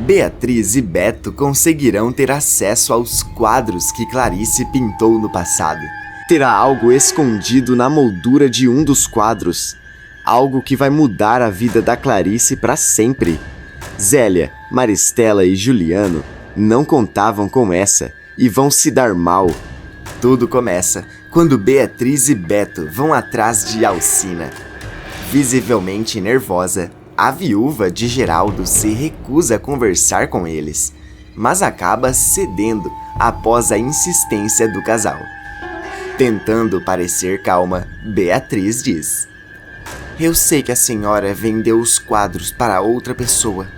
Beatriz e Beto conseguirão ter acesso aos quadros que Clarice pintou no passado. Terá algo escondido na moldura de um dos quadros. Algo que vai mudar a vida da Clarice para sempre. Zélia, Maristela e Juliano não contavam com essa e vão se dar mal. Tudo começa quando Beatriz e Beto vão atrás de Alcina. Visivelmente nervosa, a viúva de Geraldo se recusa a conversar com eles, mas acaba cedendo após a insistência do casal. Tentando parecer calma, Beatriz diz: "Eu sei que a senhora vendeu os quadros para outra pessoa,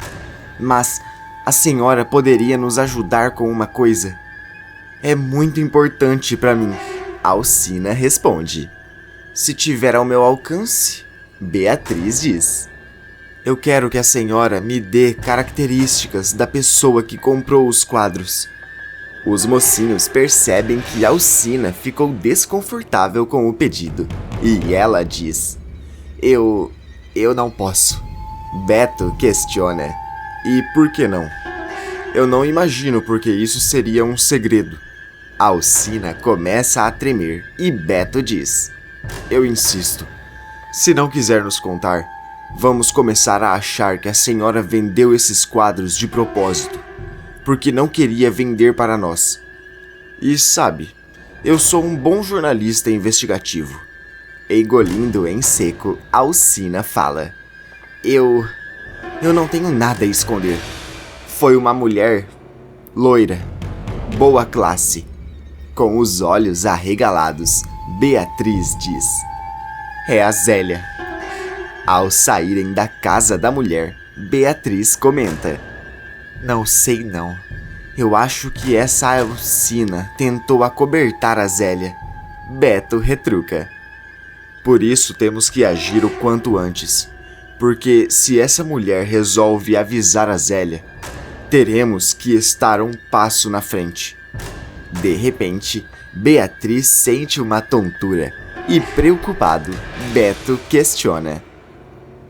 mas a senhora poderia nos ajudar com uma coisa. É muito importante para mim." Alcina responde: "Se tiver ao meu alcance." Beatriz diz: "Eu quero que a senhora me dê características da pessoa que comprou os quadros." Os mocinhos percebem que Alcina ficou desconfortável com o pedido, e ela diz: Eu não posso." Beto questiona: "E por que não?" "Eu não imagino porque isso seria um segredo." Alcina começa a tremer e Beto diz: "Eu insisto. Se não quiser nos contar, vamos começar a achar que a senhora vendeu esses quadros de propósito, porque não queria vender para nós. E sabe, eu sou um bom jornalista investigativo." Engolindo em seco, Alcina fala: Eu não tenho nada a esconder. Foi uma mulher loira, boa classe." Com os olhos arregalados, Beatriz diz: "É a Zélia." Ao saírem da casa da mulher, Beatriz comenta: "Não sei não. Eu acho que essa Alcina tentou acobertar a Zélia." Beto retruca: "Por isso temos que agir o quanto antes. Porque se essa mulher resolve avisar a Zélia, teremos que estar um passo na frente." De repente, Beatriz sente uma tontura e, preocupado, Beto questiona: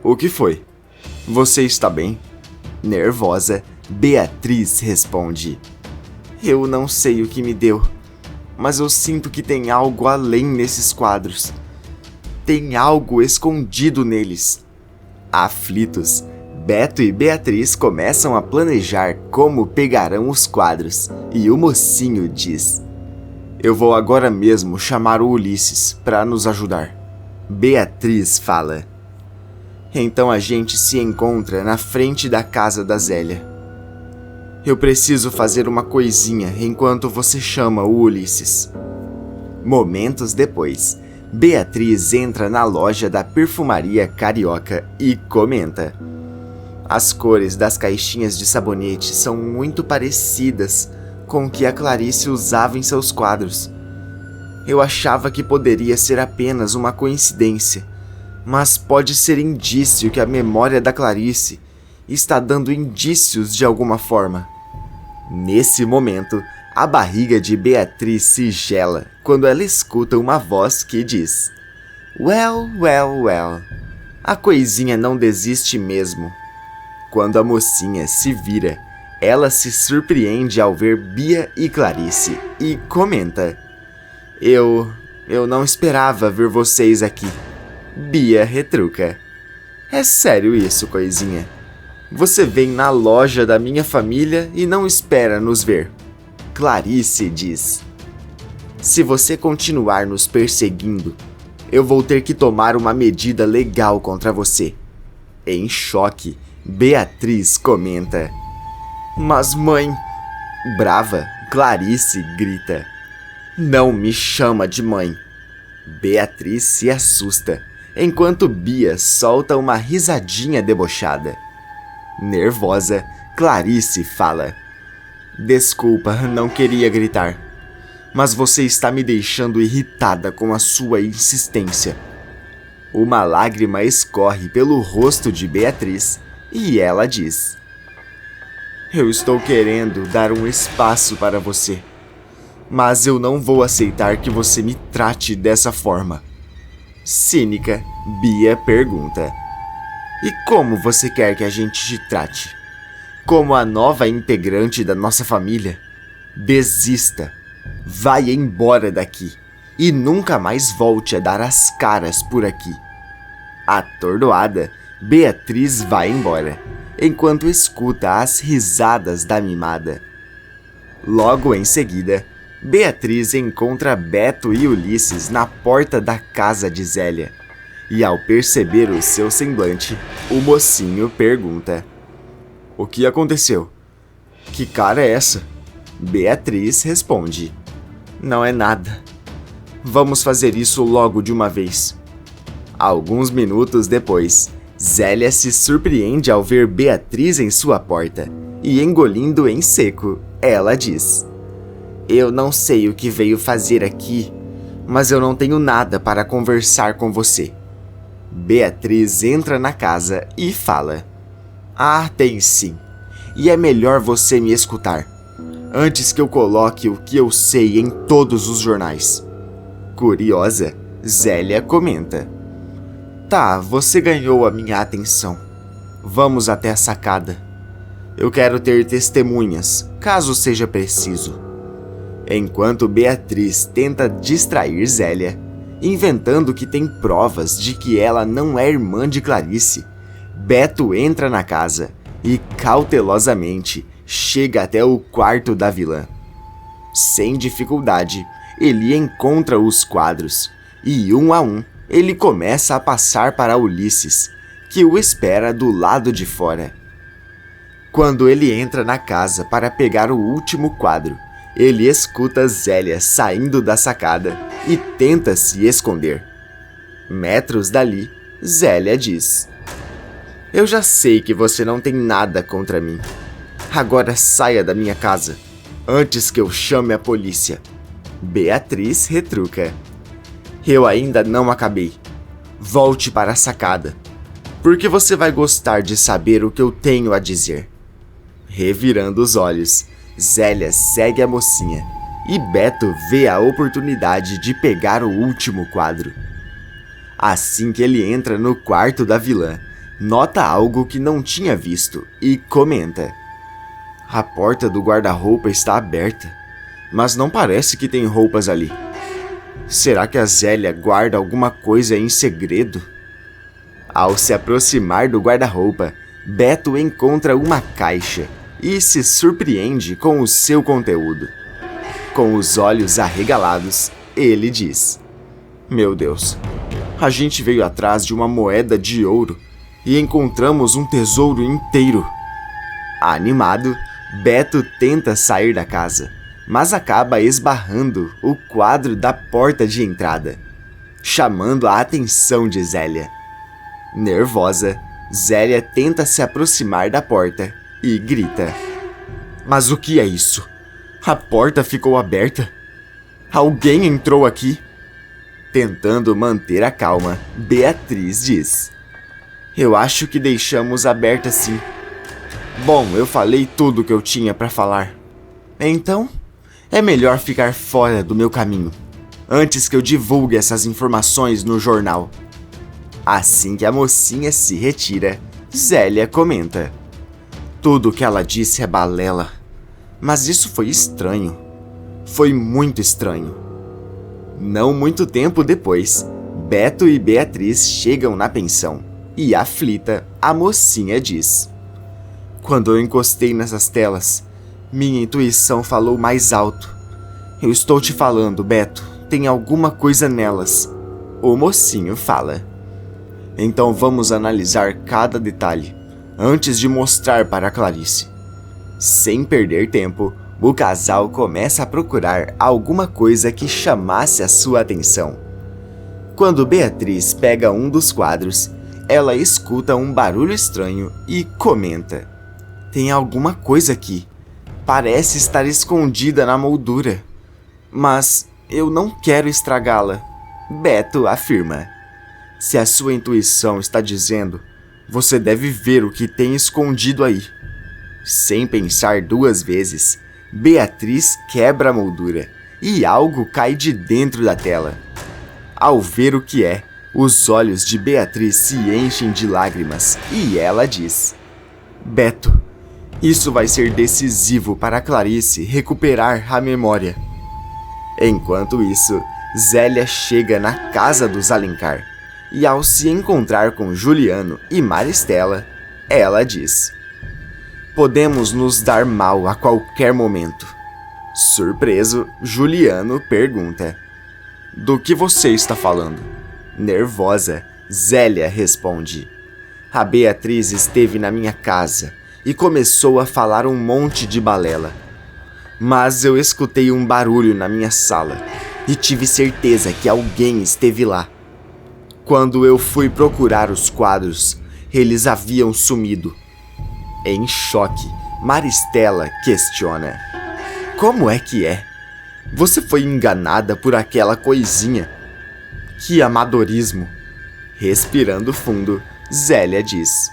"O que foi? Você está bem?" Nervosa, Beatriz responde: "Eu não sei o que me deu, mas eu sinto que tem algo além nesses quadros. Tem algo escondido neles." Aflitos, Beto e Beatriz começam a planejar como pegarão os quadros, e o mocinho diz: "Eu vou agora mesmo chamar o Ulisses para nos ajudar." Beatriz fala: "Então a gente se encontra na frente da casa da Zélia. Eu preciso fazer uma coisinha enquanto você chama o Ulisses." Momentos depois, Beatriz entra na loja da perfumaria Carioca e comenta: "As cores das caixinhas de sabonete são muito parecidas com o que a Clarice usava em seus quadros. Eu achava que poderia ser apenas uma coincidência, mas pode ser indício que a memória da Clarice está dando indícios de alguma forma." Nesse momento, a barriga de Beatriz se gela quando ela escuta uma voz que diz: "Well, well, well. A coisinha não desiste mesmo." Quando a mocinha se vira, ela se surpreende ao ver Bia e Clarice e comenta: Eu não esperava ver vocês aqui." Bia retruca: "É sério isso, coisinha? Você vem na loja da minha família e não espera nos ver." Clarice diz: "Se você continuar nos perseguindo, eu vou ter que tomar uma medida legal contra você." Em choque, Beatriz comenta: "Mas mãe..." Brava, Clarice grita: "Não me chama de mãe." Beatriz se assusta, enquanto Bia solta uma risadinha debochada. Nervosa, Clarice fala: "Desculpa, não queria gritar. Mas você está me deixando irritada com a sua insistência." Uma lágrima escorre pelo rosto de Beatriz e ela diz: "Eu estou querendo dar um espaço para você, mas eu não vou aceitar que você me trate dessa forma." Cínica, Bia pergunta: "E como você quer que a gente te trate? como a nova integrante da nossa família, desista. Vai embora daqui e nunca mais volte a dar as caras por aqui. Atordoada, Beatriz vai embora, enquanto escuta as risadas da mimada. Logo em seguida, Beatriz encontra Beto e Ulisses na porta da casa de Zélia. E ao perceber o seu semblante, o mocinho pergunta: "O que aconteceu? Que cara é essa?" Beatriz responde: "Não é nada. Vamos fazer isso logo de uma vez." Alguns minutos depois, Zélia se surpreende ao ver Beatriz em sua porta e, engolindo em seco, ela diz: "Eu não sei o que veio fazer aqui, mas eu não tenho nada para conversar com você." Beatriz entra na casa e fala: "Ah, tem sim. E é melhor você me escutar, antes que eu coloque o que eu sei em todos os jornais." Curiosa, Zélia comenta: "Tá, você ganhou a minha atenção. Vamos até a sacada. Eu quero ter testemunhas, caso seja preciso." Enquanto Beatriz tenta distrair Zélia, inventando que tem provas de que ela não é irmã de Clarice, Beto entra na casa e, cautelosamente, chega até o quarto da vilã. Sem dificuldade, ele encontra os quadros e, um a um, ele começa a passar para Ulisses, que o espera do lado de fora. Quando ele entra na casa para pegar o último quadro, ele escuta Zélia saindo da sacada e tenta se esconder. Metros dali, Zélia diz: "Eu já sei que você não tem nada contra mim. Agora saia da minha casa, antes que eu chame a polícia." Beatriz retruca: "Eu ainda não acabei. Volte para a sacada, porque você vai gostar de saber o que eu tenho a dizer." Revirando os olhos, Zélia segue a mocinha e Beto vê a oportunidade de pegar o último quadro. Assim que ele entra no quarto da vilã, nota algo que não tinha visto e comenta: "A porta do guarda-roupa está aberta, mas não parece que tem roupas ali. Será que a Zélia guarda alguma coisa em segredo?" Ao se aproximar do guarda-roupa, Beto encontra uma caixa e se surpreende com o seu conteúdo. Com os olhos arregalados, ele diz: "Meu Deus, a gente veio atrás de uma moeda de ouro e encontramos um tesouro inteiro." Animado, Beto tenta sair da casa, mas acaba esbarrando o quadro da porta de entrada, chamando a atenção de Zélia. Nervosa, Zélia tenta se aproximar da porta e grita: "Mas o que é isso? A porta ficou aberta? Alguém entrou aqui?" Tentando manter a calma, Beatriz diz: "Eu acho que deixamos aberta sim. Bom, eu falei tudo o que eu tinha para falar. Então, é melhor ficar fora do meu caminho, antes que eu divulgue essas informações no jornal." Assim que a mocinha se retira, Zélia comenta: "Tudo o que ela disse é balela, mas isso foi estranho. Foi muito estranho." Não muito tempo depois, Beto e Beatriz chegam na pensão e, aflita, a mocinha diz: "Quando eu encostei nessas telas, minha intuição falou mais alto. Eu estou te falando, Beto, tem alguma coisa nelas." O mocinho fala: "Então vamos analisar cada detalhe, antes de mostrar para Clarice." Sem perder tempo, o casal começa a procurar alguma coisa que chamasse a sua atenção. Quando Beatriz pega um dos quadros, ela escuta um barulho estranho e comenta: "Tem alguma coisa aqui. Parece estar escondida na moldura. Mas eu não quero estragá-la." Beto afirma: "Se a sua intuição está dizendo, você deve ver o que tem escondido aí." Sem pensar duas vezes, Beatriz quebra a moldura e algo cai de dentro da tela. Ao ver o que é, os olhos de Beatriz se enchem de lágrimas e ela diz: "Beto, Isso vai ser decisivo para Clarice recuperar a memória. Enquanto isso, Zélia chega na casa dos Alencar e, ao se encontrar com Juliano e Maristela, ela diz: podemos nos dar mal a qualquer momento. Surpreso, Juliano pergunta: do que você está falando? Nervosa, Zélia responde: a Beatriz esteve na minha casa e começou a falar um monte de balela. Mas eu escutei um barulho na minha sala e tive certeza que alguém esteve lá. Quando eu fui procurar os quadros, eles haviam sumido. Em choque, Maristela questiona: como é que é? Você foi enganada por aquela coisinha? Que amadorismo! Respirando fundo, Zélia diz: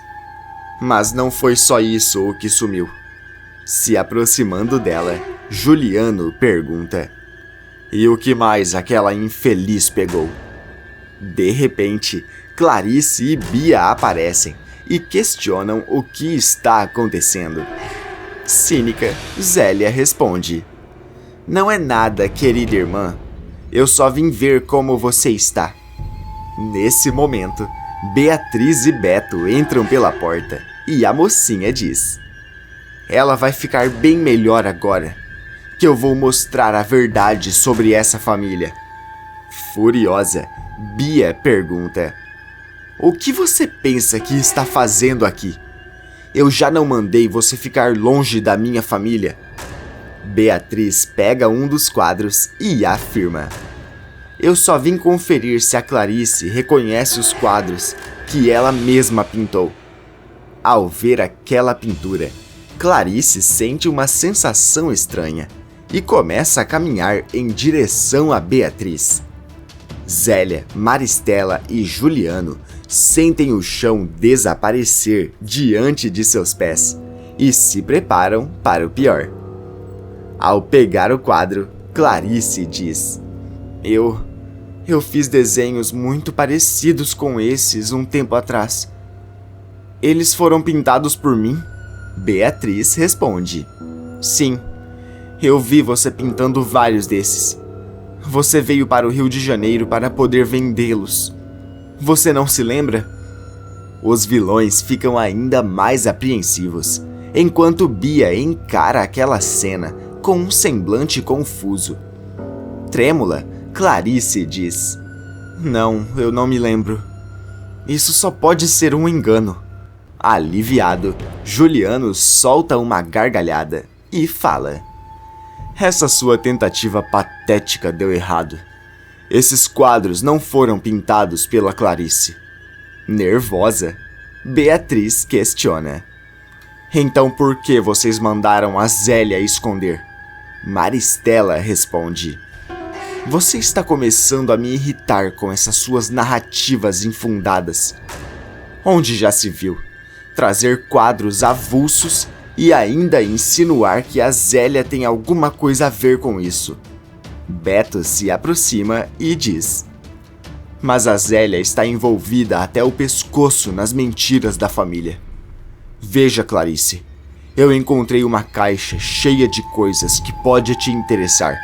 mas não foi só isso o que sumiu. Se aproximando dela, Juliano pergunta: e o que mais aquela infeliz pegou? De repente, Clarice e Bia aparecem e questionam o que está acontecendo. Cínica, Zélia responde: não é nada, querida irmã. Eu só vim ver como você está. Nesse momento, Beatriz e Beto entram pela porta e a mocinha diz: ela vai ficar bem melhor agora, que eu vou mostrar a verdade sobre essa família. Furiosa, Bia pergunta: o que você pensa que está fazendo aqui? Eu já não mandei você ficar longe da minha família. Beatriz pega um dos quadros e afirma: eu só vim conferir se a Clarice reconhece os quadros que ela mesma pintou. Ao ver aquela pintura, Clarice sente uma sensação estranha e começa a caminhar em direção a Beatriz. Zélia, Maristela e Juliano sentem o chão desaparecer diante de seus pés e se preparam para o pior. Ao pegar o quadro, Clarice diz: Eu fiz desenhos muito parecidos com esses um tempo atrás. Eles foram pintados por mim? Beatriz responde: sim, eu vi você pintando vários desses. Você veio para o Rio de Janeiro para poder vendê-los. Você não se lembra? Os vilões ficam ainda mais apreensivos, enquanto Bia encara aquela cena com um semblante confuso. Trêmula, Clarice diz: não, eu não me lembro. Isso só pode ser um engano. Aliviado, Juliano solta uma gargalhada e fala: essa sua tentativa patética deu errado. Esses quadros não foram pintados pela Clarice. Nervosa, Beatriz questiona: então por que vocês mandaram a Zélia esconder? Maristela responde: você está começando a me irritar com essas suas narrativas infundadas. Onde já se viu trazer quadros avulsos e ainda insinuar que a Zélia tem alguma coisa a ver com isso? Beto se aproxima e diz: mas a Zélia está envolvida até o pescoço nas mentiras da família. Veja, Clarice, eu encontrei uma caixa cheia de coisas que pode te interessar.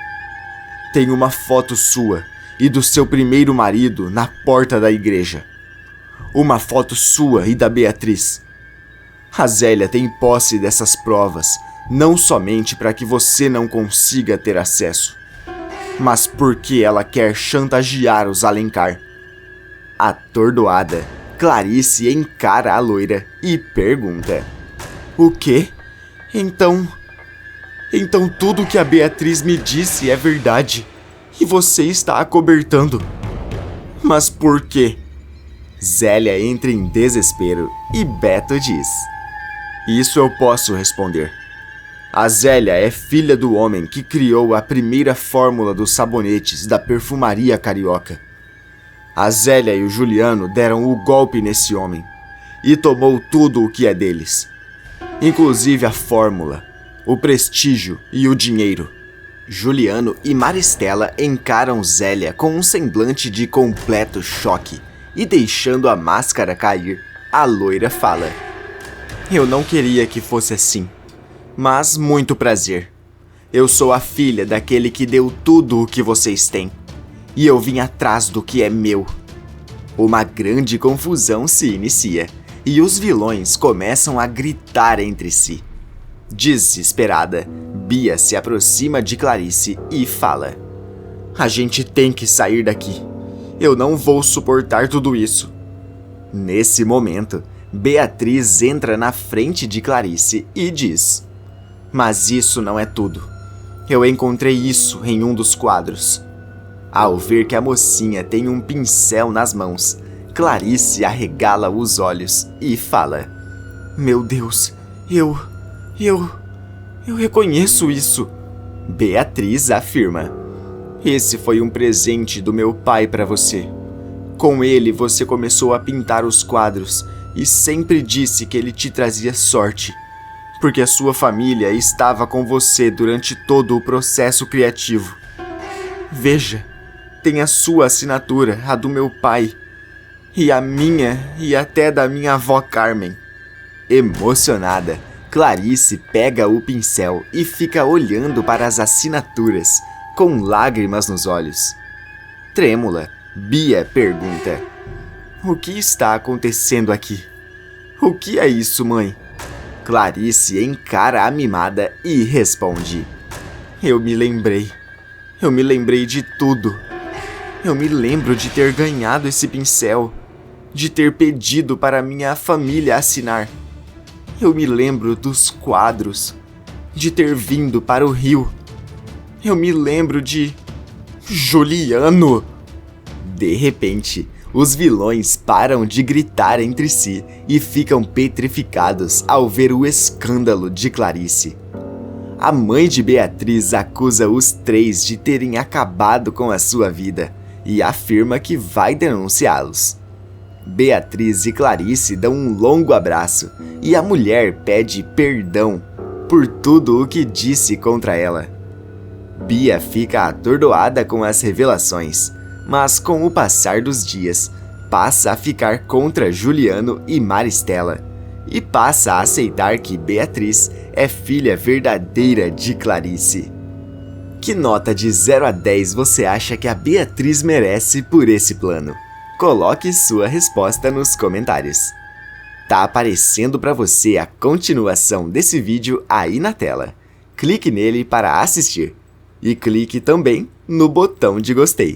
Tem uma foto sua e do seu primeiro marido na porta da igreja. Uma foto sua e da Beatriz. A Zélia tem posse dessas provas, não somente para que você não consiga ter acesso, mas porque ela quer chantagear os Alencar. Atordoada, Clarice encara a loira e pergunta: o quê? Então tudo que a Beatriz me disse é verdade e você está acobertando. Mas por quê? Zélia entra em desespero e Beto diz: isso eu posso responder. A Zélia é filha do homem que criou a primeira fórmula dos sabonetes da perfumaria carioca. A Zélia e o Juliano deram o golpe nesse homem e tomou tudo o que é deles, inclusive a fórmula, o prestígio e o dinheiro. Juliano e Maristela encaram Zélia com um semblante de completo choque e, deixando a máscara cair, a loira fala: eu não queria que fosse assim. Mas muito prazer. Eu sou a filha daquele que deu tudo o que vocês têm. E eu vim atrás do que é meu. Uma grande confusão se inicia, e os vilões começam a gritar entre si. Desesperada, Bia se aproxima de Clarice e fala: "A gente tem que sair daqui. Eu não vou suportar tudo isso." Nesse momento, Beatriz entra na frente de Clarice e diz: "Mas isso não é tudo. Eu encontrei isso em um dos quadros." Ao ver que a mocinha tem um pincel nas mãos, Clarice arregala os olhos e fala: "Meu Deus, eu reconheço isso." Beatriz afirma: "Esse foi um presente do meu pai para você. Com ele você começou a pintar os quadros e sempre disse que ele te trazia sorte, porque a sua família estava com você durante todo o processo criativo. Veja, tem a sua assinatura, a do meu pai, e a minha e até da minha avó Carmen." Emocionada, Clarice pega o pincel e fica olhando para as assinaturas, com lágrimas nos olhos. Trêmula, Bia pergunta: "O que está acontecendo aqui? O que é isso, mãe?" Clarice encara a mimada e responde: Eu me lembrei de tudo. Eu me lembro de ter ganhado esse pincel, de ter pedido para minha família assinar. Eu me lembro dos quadros, de ter vindo para o Rio. Eu me lembro de... Juliano!" De repente, os vilões param de gritar entre si e ficam petrificados ao ver o escândalo de Clarice. A mãe de Beatriz acusa os três de terem acabado com a sua vida e afirma que vai denunciá-los. Beatriz e Clarice dão um longo abraço e a mulher pede perdão por tudo o que disse contra ela. Bia fica atordoada com as revelações, mas com o passar dos dias, passa a ficar contra Juliano e Maristela e passa a aceitar que Beatriz é filha verdadeira de Clarice. Que nota de 0 a 10 você acha que a Beatriz merece por esse plano? Coloque sua resposta nos comentários. Tá aparecendo para você a continuação desse vídeo aí na tela. Clique nele para assistir. E clique também no botão de gostei.